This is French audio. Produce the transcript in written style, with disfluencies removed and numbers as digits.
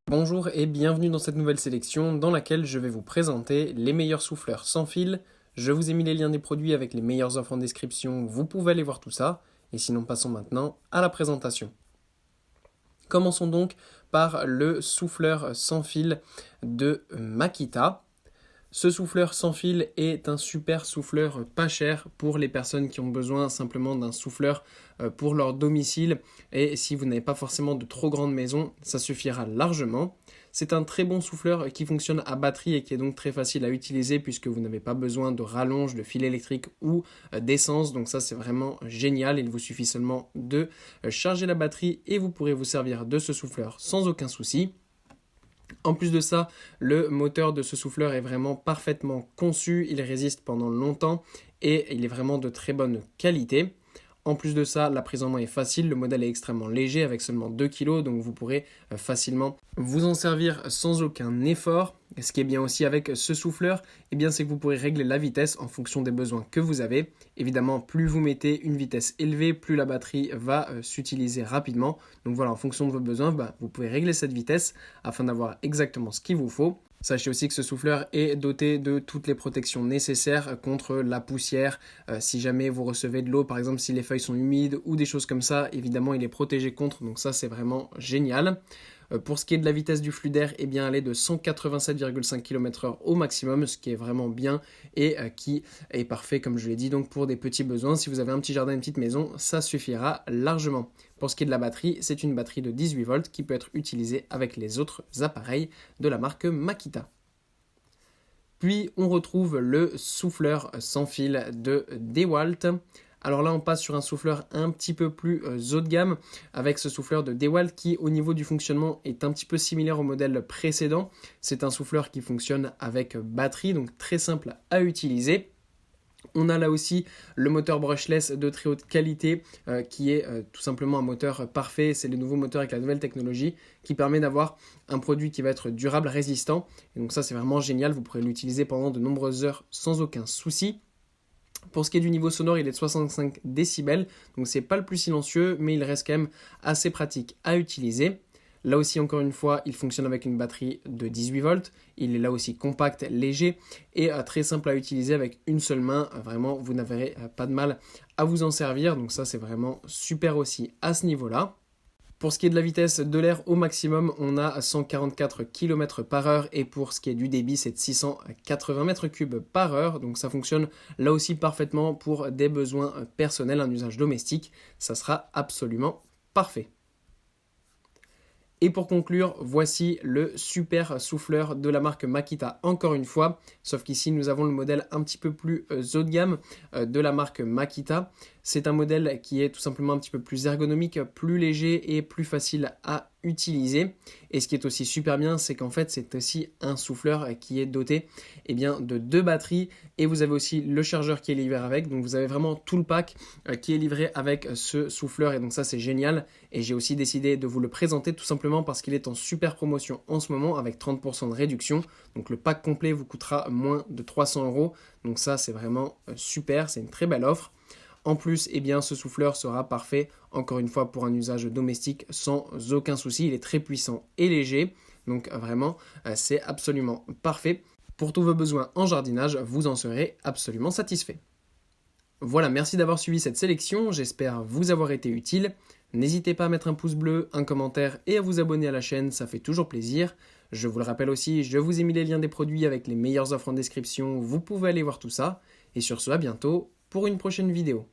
Bonjour et bienvenue dans cette nouvelle sélection dans laquelle je vais vous présenter les meilleurs souffleurs sans fil. Je vous ai mis les liens des produits avec les meilleures offres en description, vous pouvez aller voir tout ça. Et sinon passons maintenant à la présentation. Commençons donc par le souffleur sans fil de Makita. Ce souffleur sans fil est un super souffleur pas cher pour les personnes qui ont besoin simplement d'un souffleur pour leur domicile. Et si vous n'avez pas forcément de trop grande maison, ça suffira largement. C'est un très bon souffleur qui fonctionne à batterie et qui est donc très facile à utiliser puisque vous n'avez pas besoin de rallonge, de fil électrique ou d'essence. Donc ça c'est vraiment génial. Il vous suffit seulement de charger la batterie et vous pourrez vous servir de ce souffleur sans aucun souci. En plus de ça, le moteur de ce souffleur est vraiment parfaitement conçu, il résiste pendant longtemps et il est vraiment de très bonne qualité. En plus de ça, la prise en main est facile, le modèle est extrêmement léger avec seulement 2 kg, donc vous pourrez facilement vous en servir sans aucun effort. Et ce qui est bien aussi avec ce souffleur, c'est que vous pourrez régler la vitesse en fonction des besoins que vous avez. Évidemment, plus vous mettez une vitesse élevée, plus la batterie va s'utiliser rapidement. Donc voilà, en fonction de vos besoins, vous pouvez régler cette vitesse afin d'avoir exactement ce qu'il vous faut. Sachez aussi que ce souffleur est doté de toutes les protections nécessaires contre la poussière. Si jamais vous recevez de l'eau, par exemple si les feuilles sont humides ou des choses comme ça, évidemment il est protégé contre, donc ça c'est vraiment génial. Pour ce qui est de la vitesse du flux d'air, elle est de 187,5 km/h au maximum, ce qui est vraiment bien et qui est parfait comme je l'ai dit. Donc pour des petits besoins, si vous avez un petit jardin, une petite maison, ça suffira largement. Pour ce qui est de la batterie, c'est une batterie de 18 volts qui peut être utilisée avec les autres appareils de la marque Makita. Puis on retrouve le souffleur sans fil de DeWalt. Alors là, on passe sur un souffleur un petit peu plus haut de gamme avec ce souffleur de DeWalt qui, au niveau du fonctionnement, est un petit peu similaire au modèle précédent. C'est un souffleur qui fonctionne avec batterie, donc très simple à utiliser. On a là aussi le moteur brushless de très haute qualité qui est tout simplement un moteur parfait. C'est le nouveau moteur avec la nouvelle technologie qui permet d'avoir un produit qui va être durable, résistant. Et donc ça, c'est vraiment génial. Vous pourrez l'utiliser pendant de nombreuses heures sans aucun souci. Pour ce qui est du niveau sonore, il est de 65 décibels, donc c'est pas le plus silencieux, mais il reste quand même assez pratique à utiliser. Là aussi, encore une fois, il fonctionne avec une batterie de 18 volts. Il est là aussi compact, léger et très simple à utiliser avec une seule main. Vraiment, vous n'aurez pas de mal à vous en servir, donc ça c'est vraiment super aussi à ce niveau-là. Pour ce qui est de la vitesse de l'air au maximum, on a 144 km/h et pour ce qui est du débit, c'est de 680 m3 par heure. Donc ça fonctionne là aussi parfaitement pour des besoins personnels, un usage domestique. Ça sera absolument parfait. Et pour conclure, voici le super souffleur de la marque Makita encore une fois, sauf qu'ici nous avons le modèle un petit peu plus haut de gamme de la marque Makita. C'est un modèle qui est tout simplement un petit peu plus ergonomique, plus léger et plus facile à utiliser. Et ce qui est aussi super bien, c'est qu'en fait c'est aussi un souffleur qui est doté de 2 batteries et vous avez aussi le chargeur qui est livré avec. Donc vous avez vraiment tout le pack qui est livré avec ce souffleur et donc ça c'est génial. Et j'ai aussi décidé de vous le présenter tout simplement parce qu'il est en super promotion en ce moment avec 30% de réduction. Donc le pack complet vous coûtera moins de 300 €. Donc ça c'est vraiment super, c'est une très belle offre. En plus, ce souffleur sera parfait, encore une fois, pour un usage domestique sans aucun souci. Il est très puissant et léger, donc vraiment, c'est absolument parfait. Pour tous vos besoins en jardinage, vous en serez absolument satisfait. Voilà, merci d'avoir suivi cette sélection, j'espère vous avoir été utile. N'hésitez pas à mettre un pouce bleu, un commentaire et à vous abonner à la chaîne, ça fait toujours plaisir. Je vous le rappelle aussi, je vous ai mis les liens des produits avec les meilleures offres en description, vous pouvez aller voir tout ça. Et sur ce, à bientôt pour une prochaine vidéo.